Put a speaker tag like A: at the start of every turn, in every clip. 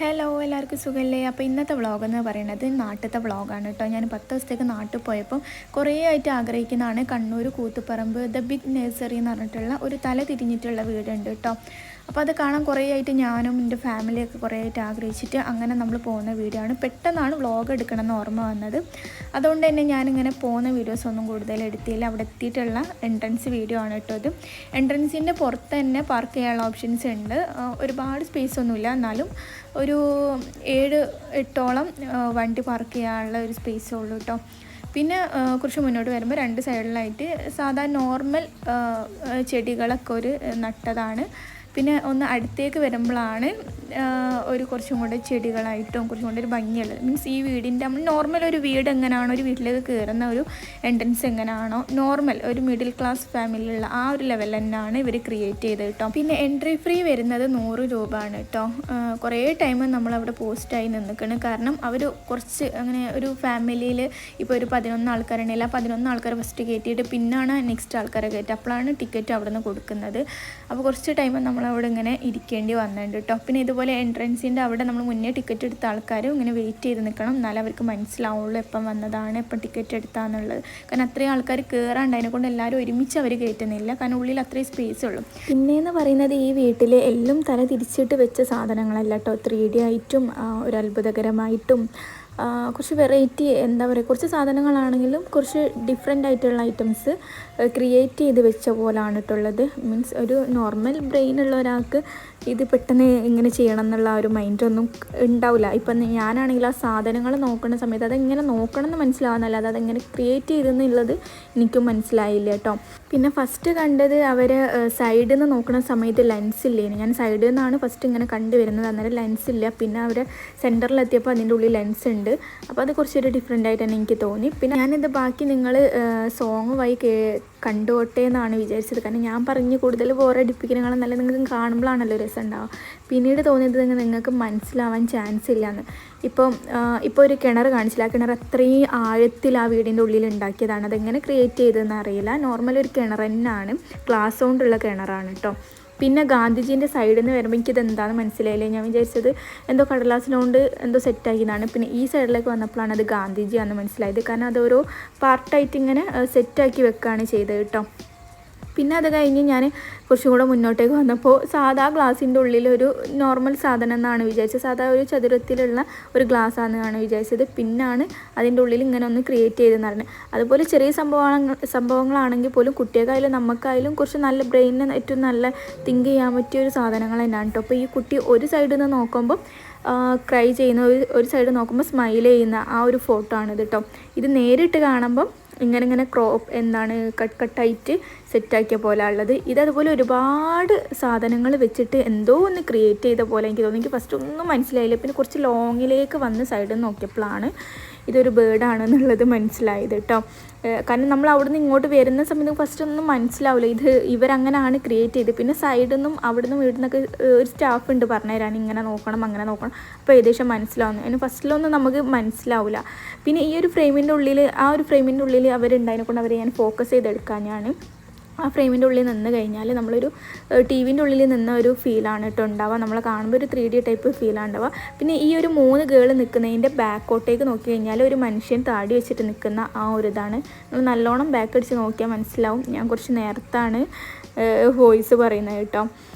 A: Hello എല്ലാവർക്കും സുഖമല്ലേ? അപ്പോൾ ഇന്നത്തെ വ്ളോഗെന്ന് പറയുന്നത് നാട്ടിലത്തെ വ്ളോഗാണ് കേട്ടോ. ഞാൻ 10 ദിവസത്തേക്ക് നാട്ടിൽ പോയപ്പം കുറേ ആയിട്ട് ആഗ്രഹിക്കുന്നതാണ് Kannur Koothuparamba the big nursery എന്ന് പറഞ്ഞിട്ടുള്ള ഒരു തല തിരിഞ്ഞിട്ടുള്ള വീടുണ്ട് കേട്ടോ. അപ്പോൾ അത് കാണാൻ കുറേ ആയിട്ട് ഞാനും എൻ്റെ ഫാമിലിയൊക്കെ കുറേ ആയിട്ട് ആഗ്രഹിച്ചിട്ട് അങ്ങനെ നമ്മൾ പോകുന്ന വീഡിയോ ആണ്. പെട്ടെന്നാണ് വ്ളോഗ് എടുക്കണമെന്ന് ഓർമ്മ വന്നത്. അതുകൊണ്ട് തന്നെ ഞാനിങ്ങനെ പോകുന്ന വീഡിയോസ് ഒന്നും കൂടുതൽ എടുത്തില്ല. അവിടെ എത്തിയിട്ടുള്ള എൻട്രൻസ് വീഡിയോ ആണ് കേട്ടോ ഇത്. എൻട്രൻസിൻ്റെ പുറത്ത് തന്നെ പാർക്ക് ചെയ്യാനുള്ള ഓപ്ഷൻസ് ഉണ്ട്. ഒരുപാട് സ്പേസ് ഒന്നുമില്ല, എന്നാലും ഒരു 7-8ഓളം വണ്ടി പാർക്ക് ചെയ്യാനുള്ള ഒരു സ്പേസേ ഉള്ളൂ കേട്ടോ. പിന്നെ കുറച്ച് മുന്നോട്ട് വരുമ്പോൾ 2 സൈഡിലായിട്ട് സാധാ നോർമൽ ചെടികളൊക്കെ ഒരു നട്ടതാണ്. പിന്നെ ഒന്ന് അടുത്തേക്ക് വരുമ്പോഴാണ് ഒരു കുറച്ചും കൂടെ ചെടികളായിട്ടും കുറച്ചും കൂടെ ഒരു ഭംഗിയുള്ളത്. മീൻസ് ഈ വീടിൻ്റെ നമ്മൾ നോർമൽ ഒരു വീട് എങ്ങനെയാണോ ഒരു വീട്ടിലേക്ക് കയറുന്ന ഒരു എൻട്രൻസ് എങ്ങനെയാണോ നോർമൽ ഒരു മിഡിൽ ക്ലാസ് ഫാമിലിയിലുള്ള ആ ഒരു ലെവൽ തന്നെയാണ് ഇവർ ക്രിയേറ്റ് ചെയ്തത് കേട്ടോ. പിന്നെ എൻട്രി ഫ്രീ വരുന്നത് 100 രൂപ ആണ് കേട്ടോ. കുറേ ടൈം നമ്മളവിടെ പോസ്റ്റായി നിൽക്കണം. കാരണം അവർ കുറച്ച് അങ്ങനെ ഒരു ഫാമിലിയിൽ ഇപ്പോൾ ഒരു 11 ആൾക്കാരുണ്ടെങ്കിൽ ആ 11 ആൾക്കാരെ ഫസ്റ്റ് കയറ്റിയിട്ട് പിന്നാണ് നെക്സ്റ്റ് ആൾക്കാരെ കയറ്റുക. അപ്പോഴാണ് ടിക്കറ്റ് അവിടെ നിന്ന് കൊടുക്കുന്നത്. അപ്പോൾ കുറച്ച് ടൈം നമ്മളവിടെ ഇങ്ങനെ ഇരിക്കേണ്ടി വന്നിട്ടുണ്ട് കേട്ടോ. പിന്നെ ഇതുപോലെ എൻട്രൻസിൻ്റെ അവിടെ നമ്മൾ മുന്നേ ടിക്കറ്റ് എടുത്ത ആൾക്കാരും ഇങ്ങനെ വെയിറ്റ് ചെയ്ത് നിൽക്കണം, എന്നാലും അവർക്ക് മനസ്സിലാവുള്ളൂ എപ്പം വന്നതാണ് എപ്പം ടിക്കറ്റ് എടുത്താന്നുള്ളത്. കാരണം അത്രയും ആൾക്കാർ കയറാണ്ട് അതിനെക്കൊണ്ട് എല്ലാവരും ഒരുമിച്ച് അവർ കയറ്റുന്നില്ല, കാരണം ഉള്ളിൽ അത്രയും സ്പേസ് ഉള്ളൂ. പിന്നെയെന്ന് പറയുന്നത് ഈ വീട്ടിൽ എല്ലാം തല തിരിച്ചിട്ട് വെച്ച സാധനങ്ങളല്ല കേട്ടോ. 3D ആയിട്ടും ഒരു അത്ഭുതകരമായിട്ടും കുറച്ച് വെറൈറ്റി എന്താ പറയുക, കുറച്ച് സാധനങ്ങളാണെങ്കിലും കുറച്ച് ഡിഫറെൻ്റ് ആയിട്ടുള്ള ഐറ്റംസ് ക്രിയേറ്റ് ചെയ്ത് വെച്ച പോലാണ് ഇട്ടുള്ളത്. മീൻസ് ഒരു നോർമൽ ബ്രെയിനുള്ള ഒരാൾക്ക് ഇത് പെട്ടെന്ന് ഇങ്ങനെ ചെയ്യണം എന്നുള്ള ഒരു മൈൻഡൊന്നും ഉണ്ടാവില്ല. ഇപ്പം ഞാനാണെങ്കിൽ ആ സാധനങ്ങൾ നോക്കുന്ന സമയത്ത് അതെങ്ങനെ നോക്കണം എന്ന് മനസ്സിലാവുന്നല്ലാതെ അതെങ്ങനെ ക്രിയേറ്റ് ചെയ്തെന്നുള്ളത് എനിക്കും മനസ്സിലായില്ല കേട്ടോ. പിന്നെ ഫസ്റ്റ് കണ്ടത് അവർ സൈഡിൽ നിന്ന് നോക്കുന്ന സമയത്ത് ലെൻസ് ഇല്ലേന്. ഞാൻ സൈഡിൽ നിന്നാണ് ഫസ്റ്റ് ഇങ്ങനെ കണ്ടുവരുന്നത്, അന്നേരം ലെൻസ് ഇല്ല. പിന്നെ അവർ സെൻറ്ററിലെത്തിയപ്പോൾ അതിൻ്റെ ഉള്ളിൽ ലെൻസ് ഉണ്ട്. അപ്പോൾ അത് കുറച്ചൊരു ഡിഫറെൻ്റ് ആയിട്ട് തന്നെ എനിക്ക് തോന്നി. പിന്നെ ഞാനിത് ബാക്കി നിങ്ങൾ സോങ് വഴി കണ്ടോട്ടെ എന്നാണ് വിചാരിച്ചത്. കാരണം ഞാൻ പറഞ്ഞ് കൂടുതൽ ബോറടിപ്പിക്കുന്നതിനേക്കാളും നല്ല നിങ്ങൾക്ക് കാണുമ്പോഴാണല്ലോ രസം ഉണ്ടാവുക. പിന്നീട് തോന്നിയത് നിങ്ങൾക്ക് മനസ്സിലാവാൻ ചാൻസ് ഇല്ലയെന്ന്. ഇപ്പോൾ ഒരു കിണർ കാണിച്ചില്ല. ആ കിണർ അത്രയും ആഴത്തിൽ ആ വീടിൻ്റെ ഉള്ളിൽ ഉണ്ടാക്കിയതാണ്. അതെങ്ങനെ ക്രിയേറ്റ് ചെയ്തതെന്ന് അറിയില്ല. നോർമൽ ഒരു കിണർ തന്നെയാണ്, ഗ്ലാസ് കൊണ്ടുള്ള കിണറാണ് കേട്ടോ. പിന്നെ ഗാന്ധിജീൻ്റെ സൈഡിൽ നിന്ന് വരുമ്പോൾ എനിക്കിത് എന്താണെന്ന് മനസ്സിലായില്ലേ. ഞാൻ വിചാരിച്ചത് എന്തോ കടലാസിനോണ്ട് എന്തോ സെറ്റാക്കിയതാണ്. പിന്നെ ഈ സൈഡിലേക്ക് വന്നപ്പോഴാണ് അത് ഗാന്ധിജിയാണെന്ന് മനസ്സിലായത്. കാരണം അതൊരു പാർട്ടായിട്ട് ഇങ്ങനെ സെറ്റാക്കി വെക്കുകയാണ് ചെയ്തത് കേട്ടോ. പിന്നെ അത് കഴിഞ്ഞ് ഞാൻ കുറച്ചും കൂടെ മുന്നോട്ടേക്ക് വന്നപ്പോൾ സാധാ ഗ്ലാസിൻ്റെ ഉള്ളിൽ ഒരു നോർമൽ സാധനം എന്നാണ് വിചാരിച്ചത്. സാധാ ഒരു ചതുരത്തിലുള്ള ഒരു ഗ്ലാസ് ആണെന്നാണ് വിചാരിച്ചത്. പിന്നാണ് അതിൻ്റെ ഉള്ളിൽ ഇങ്ങനെ ഒന്ന് ക്രിയേറ്റ് ചെയ്തെന്ന് പറഞ്ഞത്. അതുപോലെ ചെറിയ സംഭവങ്ങളാണെങ്കിൽ പോലും കുട്ടികൾക്കായാലും നമുക്കായാലും കുറച്ച് നല്ല ബ്രെയിനിന് ഏറ്റവും നല്ല തിങ്ക് ചെയ്യാൻ പറ്റിയ ഒരു സാധനങ്ങൾ തന്നെയാണ് കേട്ടോ. അപ്പോൾ ഈ കുട്ടി ഒരു സൈഡിൽ നിന്ന് നോക്കുമ്പോൾ ക്രൈ ചെയ്യുന്ന, ഒരു സൈഡ് നോക്കുമ്പോൾ സ്മൈൽ ചെയ്യുന്ന ആ ഒരു ഫോട്ടോ ആണിത് കേട്ടോ. ഇത് നേരിട്ട് കാണുമ്പം ഇങ്ങനെ കട്ടായിട്ട് സെറ്റാക്കിയ പോലെ ഉള്ളത്. ഇതതുപോലെ ഒരുപാട് സാധനങ്ങൾ വെച്ചിട്ട് എന്തോ ഒന്ന് ക്രിയേറ്റ് ചെയ്ത പോലെ എനിക്ക് തോന്നി. എനിക്ക് ഫസ്റ്റ് ഒന്നും മനസ്സിലായില്ല. പിന്നെ കുറച്ച് ലോങ്ങിലേക്ക് വന്ന് സൈഡിൽ നോക്കിയപ്പോഴാണ് ഇതൊരു ബേർഡാണെന്നുള്ളത് മനസ്സിലായത് കേട്ടോ. കാരണം നമ്മൾ അവിടെ നിന്ന് ഇങ്ങോട്ട് വരുന്ന സമയത്ത് ഫസ്റ്റ് ഒന്നും മനസ്സിലാവില്ല ഇത് ഇവരങ്ങനെയാണ് ക്രിയേറ്റ് ചെയ്ത്. പിന്നെ സൈഡിൽ നിന്നും അവിടെ നിന്നും വീട്ടിൽ നിന്നൊക്കെ ഒരു സ്റ്റാഫ് ഉണ്ട് പറഞ്ഞു തരാൻ, ഇങ്ങനെ നോക്കണം അങ്ങനെ നോക്കണം. അപ്പോൾ ഏകദേശം മനസ്സിലാവുന്നു. അതിന് ഫസ്റ്റിലൊന്നും നമുക്ക് മനസ്സിലാവില്ല. പിന്നെ ഈ ഒരു ഫ്രെയിമിൻ്റെ ഉള്ളിൽ അവരുണ്ടായതിനെ കൊണ്ട് അവരെ ഞാൻ ഫോക്കസ് ചെയ്തെടുക്കാൻ ആ ഫ്രെയിമിൻ്റെ ഉള്ളിൽ നിന്ന് കഴിഞ്ഞാൽ നമ്മളൊരു ടി വിൻ്റെ ഉള്ളിൽ നിന്ന ഒരു ഫീലാണ് കേട്ടോ ഉണ്ടാവുക. നമ്മൾ കാണുമ്പോൾ ഒരു 3D ടൈപ്പ് ഫീലാണ് ഉണ്ടാവുക. പിന്നെ ഈ ഒരു 3 ഗേൾ നിൽക്കുന്നതിൻ്റെ ബാക്കോട്ടേക്ക് നോക്കി കഴിഞ്ഞാൽ ഒരു മനുഷ്യൻ താടി വെച്ചിട്ട് നിൽക്കുന്ന ആ ഒരു ഇതാണ്. നമ്മൾ നല്ലോണം ബാക്ക് അടിച്ച് നോക്കിയാൽ മനസ്സിലാവും. ഞാൻ കുറച്ച് നേരത്താണ് വോയിസ് പറയുന്നത് കേട്ടോ.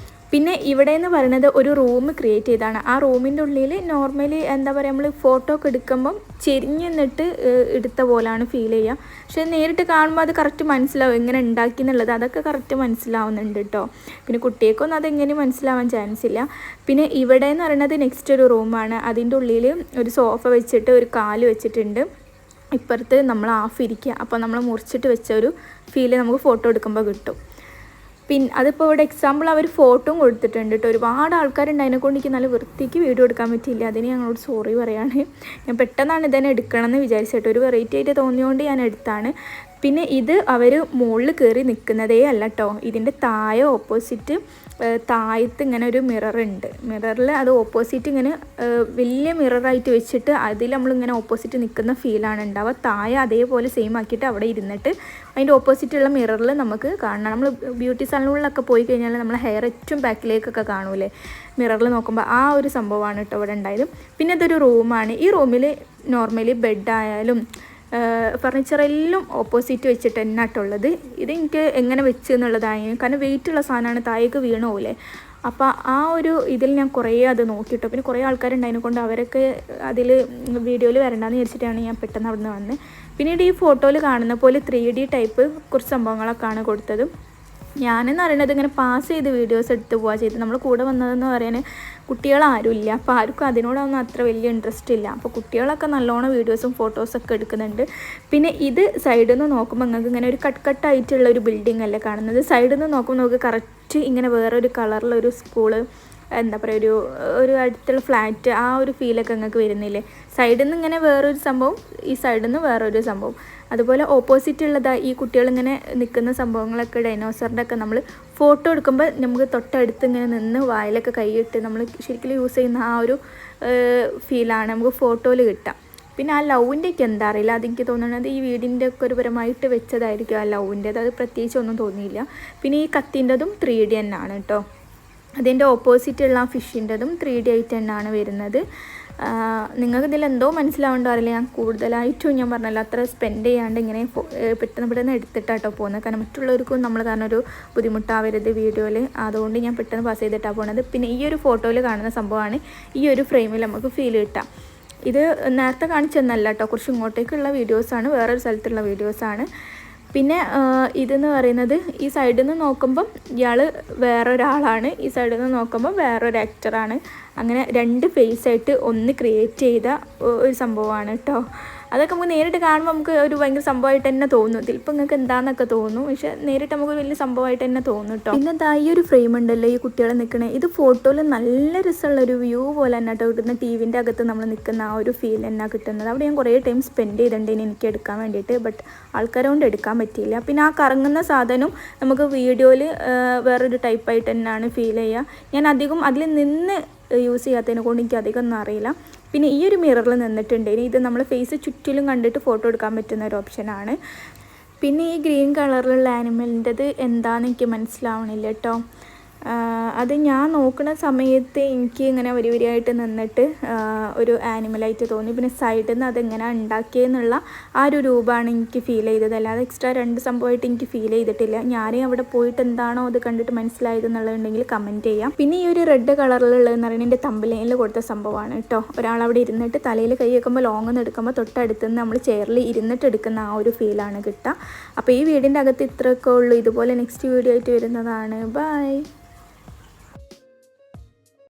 A: പിന്നെ ഇവിടെ എന്ന് പറയുന്നത് ഒരു റൂം ക്രിയേറ്റ് ചെയ്താണ്. ആ റൂമിൻ്റെ ഉള്ളിൽ നോർമലി എന്താ പറയുക, നമ്മൾ ഫോട്ടോ ഒക്കെ എടുക്കുമ്പം ചെരിഞ്ഞ് നിന്നിട്ട് എടുത്ത പോലെയാണ് ഫീൽ ചെയ്യുക. പക്ഷേ നേരിട്ട് കാണുമ്പോൾ അത് കറക്റ്റ് മനസ്സിലാവും എങ്ങനെ ഉണ്ടാക്കി എന്നുള്ളത്. അതൊക്കെ കറക്റ്റ് മനസ്സിലാവുന്നുണ്ട് കേട്ടോ. പിന്നെ കുട്ടികൾക്കൊന്നും അതെങ്ങനെ മനസ്സിലാവാൻ ചാൻസ് ഇല്ല. പിന്നെ ഇവിടെ എന്ന് പറയുന്നത് നെക്സ്റ്റ് ഒരു റൂമാണ്. അതിൻ്റെ ഉള്ളിൽ ഒരു സോഫ വെച്ചിട്ട് ഒരു കാല് വെച്ചിട്ടുണ്ട്. ഇപ്പുറത്ത് നമ്മൾ ഹാഫ് ഇരിക്കുക. അപ്പോൾ നമ്മൾ മുറിച്ചിട്ട് വെച്ച ഒരു ഫീല് നമുക്ക് ഫോട്ടോ എടുക്കുമ്പോൾ കിട്ടും. പിന്നെ അതിപ്പോൾ ഇവിടെ എക്സാമ്പിൾ അവർ ഫോട്ടോയും കൊടുത്തിട്ടുണ്ട് കേട്ടോ. ഒരുപാട് ആൾക്കാരുണ്ട്, അതിനെക്കൊണ്ട് എനിക്ക് നല്ല വൃത്തിക്ക് വീഡിയോ എടുക്കാൻ പറ്റിയില്ല. അതിന് ഞങ്ങളോട് സോറി പറയാണ്. ഞാൻ പെട്ടെന്നാണ് ഇതന്നെ എടുക്കണമെന്ന് വിചാരിച്ചിട്ട്, ഒരു വെറൈറ്റി ആയിട്ട് തോന്നിയോണ്ട് ഞാൻ എടുത്താണ്. പിന്നെ ഇത് അവർ മുകളിൽ കയറി നിൽക്കുന്നതേ അല്ല കേട്ടോ. ഇതിൻ്റെ താഴെ ഓപ്പോസിറ്റ് താഴത്ത് ഇങ്ങനെ ഒരു മിററുണ്ട്. മിററിൽ അത് ഓപ്പോസിറ്റ് ഇങ്ങനെ വലിയ മിററായിട്ട് വെച്ചിട്ട് അതിൽ നമ്മളിങ്ങനെ ഓപ്പോസിറ്റ് നിൽക്കുന്ന ഫീലാണ് ഉണ്ടാവുക. താഴെ അതേപോലെ സെയിം ആക്കിയിട്ട് അവിടെ ഇരുന്നിട്ട് അതിൻ്റെ ഓപ്പോസിറ്റുള്ള മിററിൽ നമുക്ക് കാണണം. നമ്മൾ ബ്യൂട്ടി സലൂണിലൊക്കെ പോയി കഴിഞ്ഞാൽ നമ്മൾ ഹെയർ ഏറ്റവും ബാക്കിലേക്കൊക്കെ കാണൂലേ മിററിൽ നോക്കുമ്പോൾ, ആ ഒരു സംഭവമാണ് കേട്ടോ ഇവിടെ ഉണ്ടായത്. പിന്നെ ഇതൊരു റൂമാണ്. ഈ റൂമിൽ നോർമലി ബെഡായാലും ഫർണിച്ചറെല്ലാം ഓപ്പോസിറ്റ് വെച്ചിട്ട് തന്നെ ആയിട്ടുള്ളത്. ഇതെനിക്ക് എങ്ങനെ വെച്ച് എന്നുള്ളതായി, കാരണം വെയിറ്റുള്ള സാധനമാണ്, താഴേക്ക് വീണു പോലെ. അപ്പോൾ ആ ഒരു ഇതിൽ ഞാൻ കുറേ അത് നോക്കിയിട്ടോ. പിന്നെ കുറേ ആൾക്കാരുണ്ടായതിനെ കൊണ്ട് അവരൊക്കെ അതിൽ വീഡിയോയിൽ വരണ്ടെന്ന് വിചാരിച്ചിട്ടാണ് ഞാൻ പെട്ടെന്ന് അവിടെ നിന്ന് വന്നത്. പിന്നീട് ഈ ഫോട്ടോയിൽ കാണുന്ന പോലെ 3D ടൈപ്പ് കുറച്ച് സംഭവങ്ങളൊക്കെയാണ് കൊടുത്തത്. ഞാനെന്ന് പറയുന്നത് ഇങ്ങനെ പാസ് ചെയ്ത് വീഡിയോസ് എടുത്ത് പോവുക ചെയ്ത്. നമ്മൾ കൂടെ വന്നതെന്ന് പറയാൻ കുട്ടികളാരും ഇല്ല, അപ്പോൾ ആർക്കും അതിനോടൊന്നും അത്ര വലിയ ഇൻട്രസ്റ്റ് ഇല്ല. അപ്പോൾ കുട്ടികളൊക്കെ നല്ലോണം വീഡിയോസും ഫോട്ടോസൊക്കെ എടുക്കുന്നുണ്ട്. പിന്നെ ഇത് സൈഡിൽ നിന്ന് നോക്കുമ്പോൾ നിങ്ങൾക്ക് ഇങ്ങനെ ഒരു കട്ടായിട്ടുള്ള ഒരു ബിൽഡിംഗ് അല്ലേ കാണുന്നത്. സൈഡിൽ നിന്ന് നോക്കുമ്പോൾ നമുക്ക് കറക്റ്റ് ഇങ്ങനെ വേറൊരു കളറിലൊരു സ്കൂള്, എന്താ പറയുക, ഒരു അടുത്തുള്ള ഫ്ലാറ്റ്, ആ ഒരു ഫീലൊക്കെ നിങ്ങൾക്ക് വരുന്നില്ലേ. സൈഡിൽ നിന്ന് ഇങ്ങനെ വേറൊരു സംഭവം, ഈ സൈഡിൽ നിന്ന് വേറൊരു സംഭവം. അതുപോലെ ഓപ്പോസിറ്റ് ഉള്ളതാ ഈ കുട്ടികളിങ്ങനെ നിൽക്കുന്ന സംഭവങ്ങളൊക്കെ ഡൈനോസറിൻ്റെ ഒക്കെ നമ്മൾ ഫോട്ടോ എടുക്കുമ്പോൾ നമുക്ക് തൊട്ടടുത്ത് ഇങ്ങനെ നിന്ന് വായിലൊക്കെ കൈയിട്ട് നമ്മൾ ശരിക്കും യൂസ് ചെയ്യുന്ന ആ ഒരു ഫീലാണ് നമുക്ക് ഫോട്ടോയിൽ കിട്ടുക. പിന്നെ ആ ലവിൻ്റെയൊക്കെ എന്താ അറിയില്ല, അതെനിക്ക് തോന്നുന്നത് ഈ വീടിൻ്റെ ഒക്കെ ഒരു പരമായിട്ട് വെച്ചതായിരിക്കും ആ ലവിൻ്റേത്. അത് പ്രത്യേകിച്ച് ഒന്നും തോന്നിയില്ല. പിന്നെ ഈ കത്തിൻ്റെതും 3D തന്നെയാണ് കേട്ടോ. അതിൻ്റെ ഓപ്പോസിറ്റുള്ള ആ ഫിഷിൻ്റെതും 3D ആയിട്ട് തന്നെയാണ് വരുന്നത്. നിങ്ങൾക്ക് ഇതിൽ എന്തോ മനസ്സിലാവേണ്ടോ അറിയില്ല, ഞാൻ കൂടുതലായിട്ടും ഞാൻ പറഞ്ഞല്ലോ അത്ര സ്പെൻഡ് ചെയ്യാണ്ട് ഇങ്ങനെ പെട്ടെന്ന് എടുത്തിട്ടാട്ടോ പോകുന്നത്. കാരണം മറ്റുള്ളവർക്കും നമ്മൾ കാരണം ഒരു ബുദ്ധിമുട്ടാവരുത് വീഡിയോയിൽ, അതുകൊണ്ട് ഞാൻ പെട്ടെന്ന് പാസ് ചെയ്തിട്ടാണ് പോകുന്നത്. പിന്നെ ഈ ഒരു ഫോട്ടോയിൽ കാണുന്ന സംഭവമാണ് ഈ ഒരു ഫ്രെയിമിൽ നമുക്ക് ഫീൽ കിട്ടാം. ഇത് നേരത്തെ കാണിച്ചെന്നല്ല കേട്ടോ, കുറച്ച് ഇങ്ങോട്ടേക്കുള്ള വീഡിയോസാണ്, വേറൊരു സ്ഥലത്തുള്ള വീഡിയോസാണ്. പിന്നെ ഇതെന്ന് പറയുന്നത് ഈ സൈഡിൽ നിന്ന് നോക്കുമ്പം ഇയാൾ വേറൊരാളാണ്, ഈ സൈഡിൽ നിന്ന് നോക്കുമ്പോൾ വേറൊരു ആക്ടറാണ്. അങ്ങനെ 2 ഫേസായിട്ട് ഒന്ന് ക്രിയേറ്റ് ചെയ്ത ഒരു സംഭവമാണ് കേട്ടോ. അതൊക്കെ നമുക്ക് നേരിട്ട് കാണുമ്പോൾ നമുക്ക് ഒരു ഭയങ്കര സംഭവമായിട്ട് തന്നെ തോന്നും. ഇതിലിപ്പോൾ നിങ്ങൾക്ക് എന്താണെന്നൊക്കെ തോന്നും, പക്ഷേ നേരിട്ട് നമുക്ക് വലിയ സംഭവമായിട്ട് തന്നെ തോന്നും കേട്ടോ. പിന്നെ എന്താ ഈ ഒരു ഫ്രെയിം ഉണ്ടല്ലോ ഈ കുട്ടികളെ നിൽക്കണേ, ഇത് ഫോട്ടോയിൽ നല്ല രസമുള്ളൊരു വ്യൂ പോലെ തന്നെ കേട്ടോ കിട്ടുന്ന. ടിവിൻ്റെ അകത്ത് നമ്മൾ നിൽക്കുന്ന ആ ഒരു ഫീൽ തന്നെ കിട്ടുന്നത്. അവിടെ ഞാൻ കുറേ ടൈം സ്പെൻഡ് ചെയ്തിട്ടുണ്ടെങ്കിൽ എനിക്ക് എടുക്കാൻ വേണ്ടിയിട്ട്, ബട്ട് ആൾക്കാരെ കൊണ്ട് എടുക്കാൻ പറ്റിയില്ല. പിന്നെ ആ കറങ്ങുന്ന സാധനം നമുക്ക് വീഡിയോയിൽ വേറൊരു ടൈപ്പായിട്ട് തന്നെയാണ് ഫീൽ ചെയ്യുക. ഞാൻ അധികം അതിൽ നിന്ന് യൂസ് ചെയ്യാത്തതിനെ കൊണ്ട് എനിക്ക് അധികം ഒന്നും അറിയില്ല. പിന്നെ ഈ ഒരു മിററിൽ നിന്നിട്ടുണ്ടെങ്കിൽ ഇത് നമ്മൾ ഫേസ് ചുറ്റിലും കണ്ടിട്ട് ഫോട്ടോ എടുക്കാൻ പറ്റുന്ന ഒരു ഓപ്ഷനാണ്. പിന്നെ ഈ ഗ്രീൻ കളറിലുള്ള ആനിമലിൻ്റെത് എന്താണെന്ന് എനിക്ക് മനസ്സിലാവണില്ല കേട്ടോ. അത് ഞാൻ നോക്കുന്ന സമയത്ത് എനിക്ക് ഇങ്ങനെ വരിയായിട്ട് നിന്നിട്ട് ഒരു ആനിമലായിട്ട് തോന്നി. പിന്നെ സൈഡിൽ നിന്ന് അതെങ്ങനെ ഉണ്ടാക്കിയെന്നുള്ള ആ ഒരു രൂപമാണ് എനിക്ക് ഫീൽ ചെയ്തത്. അല്ലാതെ എക്സ്ട്രാ 2 സംഭവമായിട്ട് എനിക്ക് ഫീൽ ചെയ്തിട്ടില്ല. ഞാനേ അവിടെ പോയിട്ട് എന്താണോ അത് കണ്ടിട്ട് മനസ്സിലായതെന്നുള്ളതുണ്ടെങ്കിൽ കമൻറ്റ് ചെയ്യാം. പിന്നെ ഈ ഒരു റെഡ് കളറിലുള്ളതെന്ന് പറയുന്നത് എൻ്റെ തമ്പലയിൽ കൊടുത്ത സംഭവമാണ് കേട്ടോ. ഒരാളവിടെ ഇരുന്നിട്ട് തലയിൽ കൈ വെക്കുമ്പോൾ ലോങ്ങ് എടുക്കുമ്പോൾ തൊട്ടടുത്തുനിന്ന് നമ്മൾ ചെയറിൽ ഇരുന്നിട്ട് എടുക്കുന്ന ആ ഒരു ഫീലാണ് കിട്ടുക. അപ്പോൾ ഈ വീടിൻ്റെ അകത്ത് ഇത്രയൊക്കെ ഉള്ളൂ. ഇതുപോലെ നെക്സ്റ്റ് വീഡിയോ ആയിട്ട് വരുന്നതാണ്. ബൈ.